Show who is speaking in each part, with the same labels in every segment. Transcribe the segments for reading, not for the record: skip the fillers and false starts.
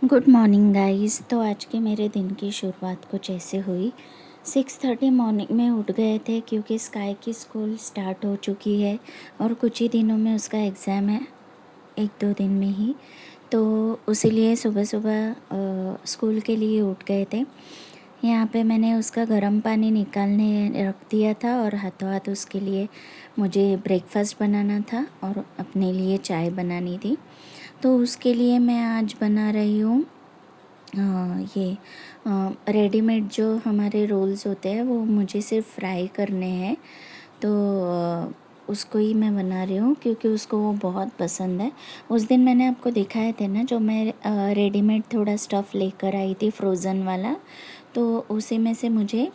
Speaker 1: Good morning guys. तो आज के मेरे दिन की शुरुआत कुछ ऐसे हुई। 6:30 मॉर्निंग में उठ गए थे क्योंकि स्काई की स्कूल स्टार्ट हो चुकी है और कुछ ही दिनों में उसका एग्ज़ाम है, 1-2 दिन में ही। तो इसीलिए सुबह सुबह स्कूल के लिए उठ गए थे। यहाँ पे मैंने उसका गर्म पानी निकालने रख दिया था और हाथों हाथ उसके लिए मुझे ब्रेकफास्ट बनाना था और अपने लिए चाय बनानी थी। तो उसके लिए मैं आज बना रही हूँ ये रेडीमेड जो हमारे रोल्स होते हैं वो मुझे सिर्फ फ्राई करने हैं। तो उसको ही मैं बना रही हूँ क्योंकि उसको वो बहुत पसंद है। उस दिन मैंने आपको दिखाए थे ना, जो मैं रेडीमेड थोड़ा स्टफ़ लेकर आई थी फ्रोज़न वाला, तो उसी में से मुझे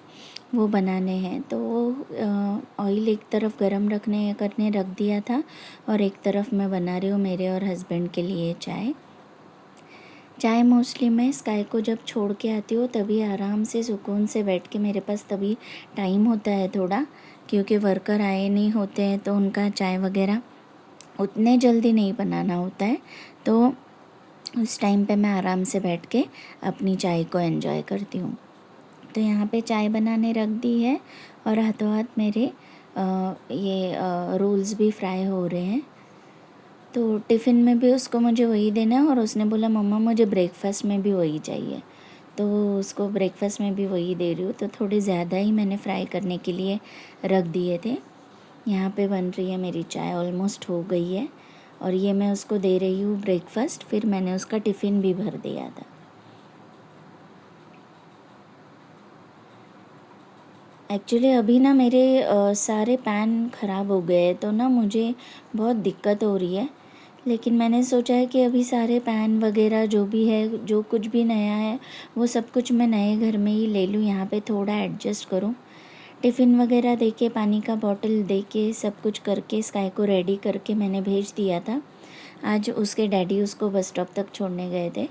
Speaker 1: वो बनाने हैं। तो वो ऑयल एक तरफ गरम रखने करने रख दिया था और एक तरफ मैं बना रही हूँ मेरे और हस्बैंड के लिए चाय मोस्टली मैं स्काई को जब छोड़ के आती हूँ तभी आराम से सुकून से बैठ के, मेरे पास तभी टाइम होता है थोड़ा, क्योंकि वर्कर आए नहीं होते हैं तो उनका चाय वगैरह उतने जल्दी नहीं बनाना होता है। तो उस टाइम पे मैं आराम से बैठ के अपनी चाय को एंजॉय करती हूँ। तो यहाँ पे चाय बनाने रख दी है और हाथों हाथ मेरे ये रोल्स भी फ्राई हो रहे हैं। तो टिफ़िन में भी उसको मुझे वही देना है और उसने बोला मम्मा मुझे ब्रेकफ़ास्ट में भी वही चाहिए। तो उसको ब्रेकफ़ास्ट में भी वही दे रही हूँ। तो थोड़े ज़्यादा ही मैंने फ्राई करने के लिए रख दिए थे। यहाँ पे बन रही है मेरी चाय, ऑलमोस्ट हो गई है और ये मैं उसको दे रही हूँ ब्रेकफ़ास्ट। फिर मैंने उसका टिफ़िन भी भर दिया था। एक्चुअली अभी ना मेरे सारे पैन ख़राब हो गए तो ना मुझे बहुत दिक्कत हो रही है। लेकिन मैंने सोचा है कि अभी सारे पैन वगैरह जो भी है, जो कुछ भी नया है, वो सब कुछ मैं नए घर में ही ले लूँ, यहाँ पे थोड़ा एडजस्ट करूँ। टिफ़िन वगैरह दे के, पानी का बॉटल दे के, सब कुछ करके स्काई को रेडी करके मैंने भेज दिया था। आज उसके डैडी उसको बस स्टॉप तक छोड़ने गए थे,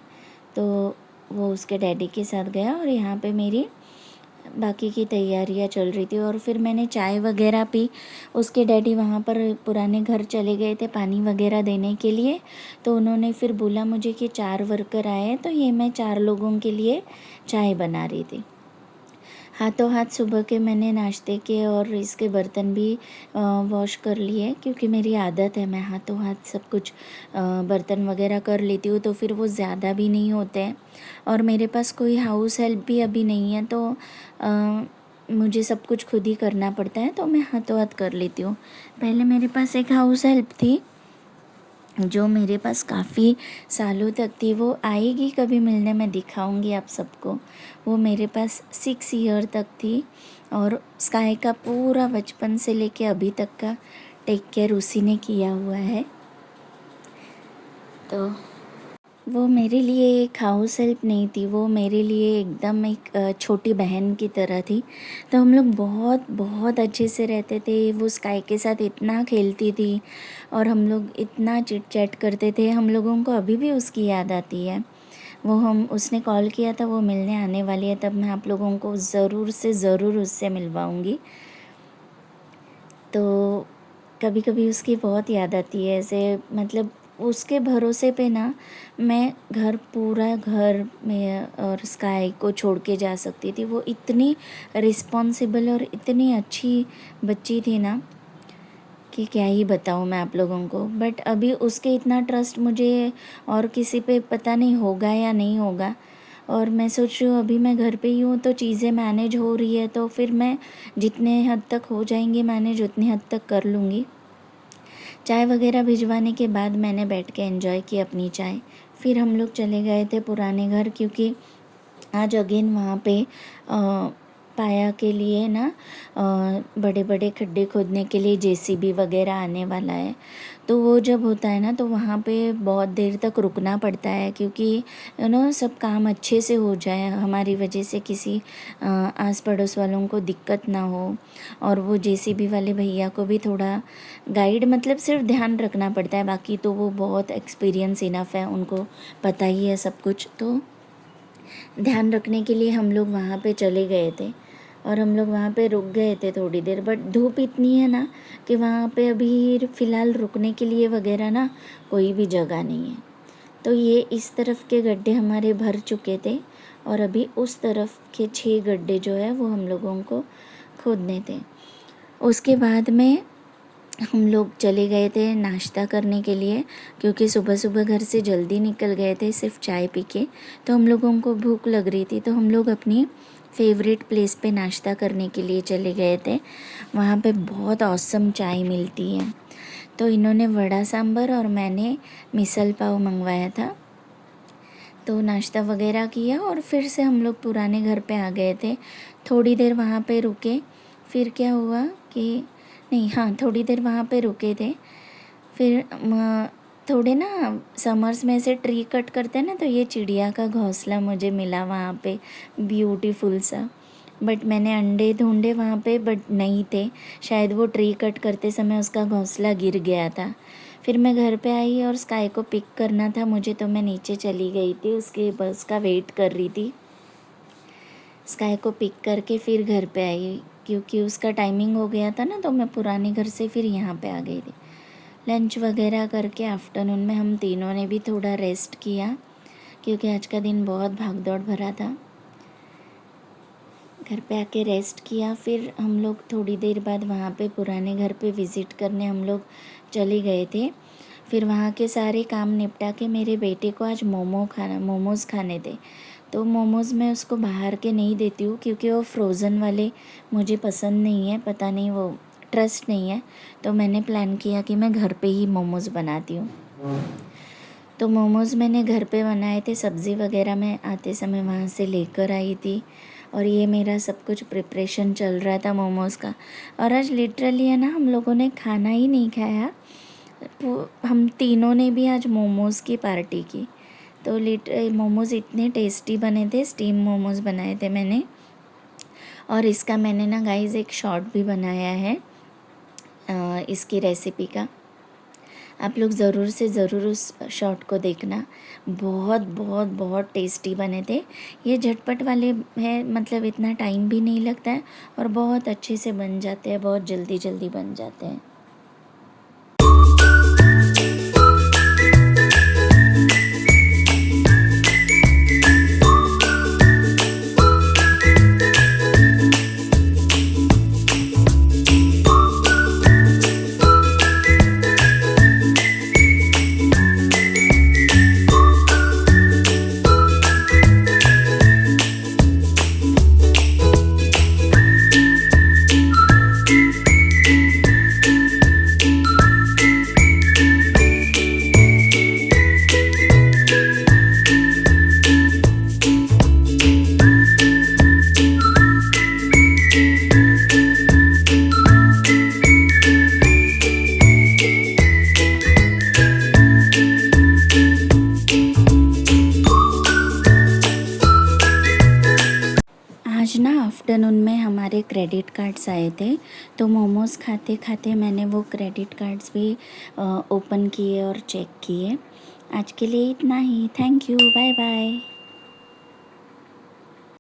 Speaker 1: तो वो उसके डैडी के साथ गया और यहाँ पे मेरी बाकी की तैयारियां चल रही थी। और फिर मैंने चाय वगैरह पी। उसके डैडी वहाँ पर पुराने घर चले गए थे पानी वगैरह देने के लिए, तो उन्होंने फिर बोला मुझे कि 4 वर्कर आए हैं, तो ये मैं 4 लोगों के लिए चाय बना रही थी। हाथों हाथ सुबह के मैंने नाश्ते के और इसके बर्तन भी वॉश कर लिए, क्योंकि मेरी आदत है, मैं हाथों हाथ सब कुछ बर्तन वगैरह कर लेती हूँ, तो फिर वो ज़्यादा भी नहीं होते हैं। और मेरे पास कोई हाउस हेल्प भी अभी नहीं है, तो मुझे सब कुछ खुद ही करना पड़ता है, तो मैं हाथों हाथ कर लेती हूँ। पहले मेरे पास एक हाउस हेल्प थी जो मेरे पास काफ़ी सालों तक थी। वो आएगी कभी मिलने, मैं दिखाऊंगी आप सबको। वो मेरे पास 6 ईयर तक थी और स्काई का पूरा बचपन से लेके अभी तक का टेक केयर उसी ने किया हुआ है। तो वो मेरे लिए एक हाउस हेल्प नहीं थी, वो मेरे लिए एकदम एक छोटी बहन की तरह थी। तो हम लोग बहुत बहुत अच्छे से रहते थे। वो स्काई के साथ इतना खेलती थी और हम लोग इतना चिट चैट करते थे। हम लोगों को अभी भी उसकी याद आती है। वो हम उसने कॉल किया था, वो मिलने आने वाली है, तब मैं आप लोगों को ज़रूर से ज़रूर उससे मिलवाऊँगी। तो कभी कभी उसकी बहुत याद आती है, ऐसे मतलब उसके भरोसे पे ना मैं पूरा घर में और स्काई को छोड़ के जा सकती थी। वो इतनी रिस्पॉन्सिबल और इतनी अच्छी बच्ची थी ना कि क्या ही बताऊँ मैं आप लोगों को। बट अभी उसके इतना ट्रस्ट मुझे और किसी पे पता नहीं होगा या नहीं होगा। और मैं सोच रही हूँ अभी मैं घर पे ही हूँ तो चीज़ें मैनेज हो रही है, तो फिर मैं जितने हद तक हो जाएंगी मैनेज उतनी हद तक कर लूँगी। चाय वगैरह भिजवाने के बाद मैंने बैठ के एंजॉय की अपनी चाय। फिर हम लोग चले गए थे पुराने घर, क्योंकि आज अगेन वहाँ पे पाया के लिए ना बड़े बड़े खड्डे खोदने के लिए जेसीबी वगैरह आने वाला है। तो वो जब होता है ना तो वहाँ पे बहुत देर तक रुकना पड़ता है, क्योंकि सब काम अच्छे से हो जाए, हमारी वजह से किसी आस पड़ोस वालों को दिक्कत ना हो। और वो जेसीबी वाले भैया को भी थोड़ा गाइड, मतलब सिर्फ ध्यान रखना पड़ता है, बाकी तो वो बहुत एक्सपीरियंस इनफ है, उनको पता ही है सब कुछ। तो ध्यान रखने के लिए हम लोग वहाँ पे चले गए थे और हम लोग वहाँ पे रुक गए थे थोड़ी देर। बट धूप इतनी है ना कि वहाँ पे अभी फ़िलहाल रुकने के लिए वगैरह ना कोई भी जगह नहीं है। तो ये इस तरफ के गड्ढे हमारे भर चुके थे और अभी उस तरफ के 6 गड्ढे जो है वो हम लोगों को खोदने थे। उसके बाद में हम लोग चले गए थे नाश्ता करने के लिए, क्योंकि सुबह सुबह घर से जल्दी निकल गए थे सिर्फ चाय पी के। तो हम लोगों को भूख लग रही थी, तो हम लोग अपनी फेवरेट प्लेस पे नाश्ता करने के लिए चले गए थे। वहाँ पे बहुत ऑसम चाय मिलती है। तो इन्होंने वड़ा सांभर और मैंने मिसल पाव मंगवाया था। तो नाश्ता वगैरह किया और फिर से हम लोग पुराने घर पे आ गए थे। थोड़ी देर वहाँ पे रुके, फिर क्या हुआ कि नहीं, हाँ, थोड़ी देर वहाँ पे रुके थे। फिर थोड़े ना समर्स में ऐसे ट्री कट करते हैं ना, तो ये चिड़िया का घोंसला मुझे मिला वहाँ पे, ब्यूटीफुल सा। बट मैंने अंडे ढूंढे वहाँ पे, बट नहीं थे। शायद वो ट्री कट करते समय उसका घोंसला गिर गया था। फिर मैं घर पे आई और स्काई को पिक करना था मुझे, तो मैं नीचे चली गई थी, उसके बस का वेट कर रही थी। स्काई को पिक करके फिर घर पे आई, क्योंकि उसका टाइमिंग हो गया था ना, तो मैं पुराने घर से फिर यहाँ पे आ गई थी। लंच वगैरह करके आफ्टरनून में हम तीनों ने भी थोड़ा रेस्ट किया, क्योंकि आज का दिन बहुत भाग दौड़ भरा था। घर पे आके रेस्ट किया। फिर हम लोग थोड़ी देर बाद वहाँ पे पुराने घर पे विज़िट करने हम लोग चले गए थे। फिर वहाँ के सारे काम निपटा के मेरे बेटे को आज मोमोज़ खाने थे। तो मोमोज़ मैं उसको बाहर के नहीं देती हूँ, क्योंकि वो फ्रोज़न वाले मुझे पसंद नहीं है, पता नहीं, वो ट्रस्ट नहीं है। तो मैंने प्लान किया कि मैं घर पे ही मोमोज़ बनाती हूँ। तो मोमोज़ मैंने घर पे बनाए थे। सब्ज़ी वगैरह मैं आते समय वहाँ से लेकर आई थी, और ये मेरा सब कुछ प्रिपरेशन चल रहा था मोमोज़ का। और आज लिटरली है ना, हम लोगों ने खाना ही नहीं खाया। तो हम तीनों ने भी आज मोमोज़ की पार्टी की। तो मोमोज़ इतने टेस्टी बने थे, स्टीम मोमोज़ बनाए थे मैंने। और इसका मैंने ना गाइज़ एक शॉर्ट भी बनाया है इसकी रेसिपी का। आप लोग ज़रूर से ज़रूर उस शॉर्ट को देखना। बहुत बहुत बहुत टेस्टी बने थे। ये झटपट वाले हैं, मतलब इतना टाइम भी नहीं लगता है, और बहुत अच्छे से बन जाते हैं, बहुत जल्दी जल्दी बन जाते हैं। आज ना आफ्टरनून में हमारे क्रेडिट कार्ड्स आए थे, तो मोमोज़ खाते खाते मैंने वो क्रेडिट कार्ड्स भी ओपन किए और चेक किए। आज के लिए इतना ही। Thank you, bye bye.